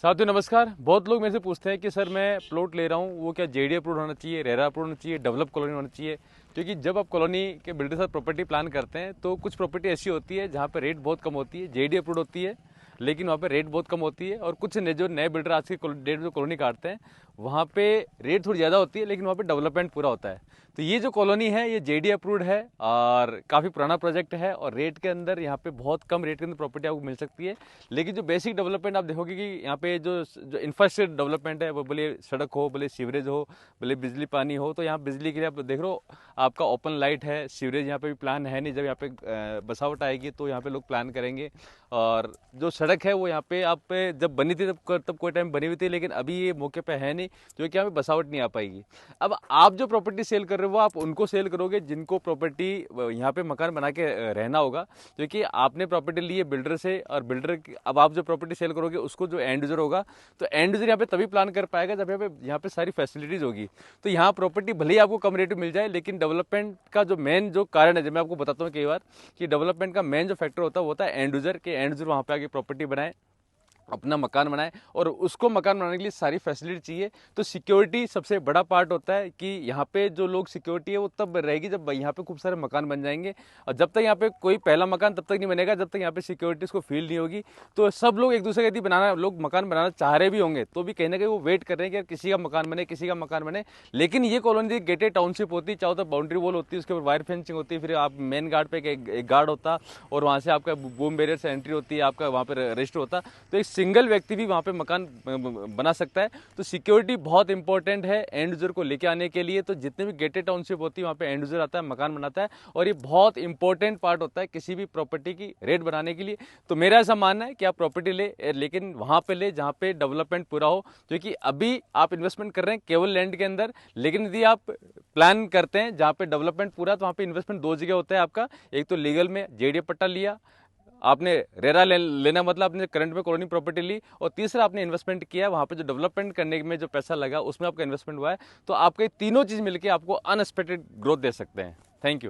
साथियों नमस्कार। बहुत लोग मेरे से पूछते हैं कि सर मैं प्लॉट ले रहा हूँ, वो क्या जेडी अप्रूव्ड होना चाहिए, रेरा अप्रूव्ड होना चाहिए, डेवलप कॉलोनी होना चाहिए। क्योंकि जब आप कॉलोनी के बिल्डर के साथ प्रॉपर्टी प्लान करते हैं तो कुछ प्रॉपर्टी ऐसी होती है जहाँ पे रेट बहुत कम होती है, जेडी अप्रूव्ड होती है लेकिन वहाँ पे रेट बहुत कम होती है। और कुछ जो नए बिल्डर आज की डेट में कॉलोनी काटते हैं वहाँ पे रेट थोड़ी ज़्यादा होती है लेकिन वहाँ पे डेवलपमेंट पूरा होता है। तो ये जो कॉलोनी है ये जेडी अप्रूव्ड है और काफ़ी पुराना प्रोजेक्ट है और रेट के अंदर यहाँ पे बहुत कम रेट के अंदर प्रॉपर्टी आपको मिल सकती है। लेकिन जो बेसिक डेवलपमेंट आप देखोगे कि यहाँ पे जो इंफ्रास्ट्रक्चर डेवलपमेंट है वो भले सड़क हो, भले सीवरेज हो, भले बिजली पानी हो, तो यहाँ बिजली के लिए आप देख रहे हो आपका ओपन लाइट है। सीवरेज यहाँ पे भी प्लान है नहीं, जब यहाँ पे बसावट आएगी तो यहाँ पे लोग प्लान करेंगे। और जो सड़क है वो यहाँ पे आप जब बनी थी तब कोई टाइम बनी हुई थी, लेकिन अभी ये मौके पे है नहीं जो कि यहाँ पे बसावट नहीं आ पाएगी। अब आप जो प्रॉपर्टी सेल कर रहे हो वो आप उनको सेल करोगे जिनको प्रॉपर्टी यहाँ पे मकान बना के रहना होगा, क्योंकि आपने प्रॉपर्टी ली है बिल्डर से और बिल्डर अब आप जो प्रॉपर्टी सेल करोगे उसको जो एंड यूजर होगा तो एंड यूजर यहाँ पे तभी प्लान कर पाएगा जब यहाँ पे सारी फैसिलिटीज होगी। तो यहाँ प्रॉपर्टी भले ही आपको कम रेट में मिल जाए लेकिन डेवलपमेंट का जो मेन जो कारण है, जब मैं आपको बताता हूँ कई बार कि डेवलपमेंट का मेन जो फैक्टर होता है वो होता है एंड यूजर के। एंड यूजर वहाँ पे आके प्रॉपर्टी बनाए, अपना मकान बनाए और उसको मकान बनाने के लिए सारी फैसिलिटी चाहिए। तो सिक्योरिटी सबसे बड़ा पार्ट होता है कि यहाँ पे जो लोग सिक्योरिटी है वो तब रहेगी जब यहाँ पे खूब सारे मकान बन जाएंगे। और जब तक यहाँ पे कोई पहला मकान तब तक नहीं बनेगा जब तक यहाँ पे सिक्योरिटी को फील नहीं होगी। तो सब लोग एक दूसरे के यदि बनाना लोग मकान बनाना चाह रहे भी होंगे तो भी कहीं ना कहीं वो वेट कर रहे हैं कि यार किसी का मकान बने, किसी का मकान बने। लेकिन ये कॉलोनी गेटेड टाउनशिप होती है, चाहो तो बाउंड्री वॉल होती है, उसके ऊपर वायर फेंसिंग होती है, फिर आप मेन गार्ड पे एक गार्ड होता और वहाँ से आपका बूम बैरियर से एंट्री होती है, आपका वहाँ पर रजिस्टर होता। तो एक सिंगल व्यक्ति भी वहाँ पे मकान बना सकता है। तो सिक्योरिटी बहुत इंपॉर्टेंट है एंड यूजर को लेके आने के लिए। तो जितने भी गेटेड टाउनशिप होती है वहाँ पे एंड यूजर आता है, मकान बनाता है और ये बहुत इंपॉर्टेंट पार्ट होता है किसी भी प्रॉपर्टी की रेट बनाने के लिए। तो मेरा ऐसा मानना है कि आप प्रॉपर्टी ले लेकिन वहाँ पे ले जहाँ पे डेवलपमेंट पूरा हो, क्योंकि अभी आप इन्वेस्टमेंट कर रहे हैं केवल लैंड के अंदर, लेकिन यदि आप प्लान करते हैं जहाँ पे डेवलपमेंट पूरा तो वहाँ पे इन्वेस्टमेंट दो जगह होता है आपका। एक तो लीगल में जेडी पट्टा लिया आपने, रेरा लेना मतलब आपने करंट में कॉलोनी प्रॉपर्टी ली, और तीसरा आपने इन्वेस्टमेंट किया वहाँ पे जो डेवलपमेंट करने में जो पैसा लगा उसमें आपका इन्वेस्टमेंट हुआ है। तो आपके तीनों चीज़ मिलकर आपको अनएक्सपेक्टेड ग्रोथ दे सकते हैं। Thank you.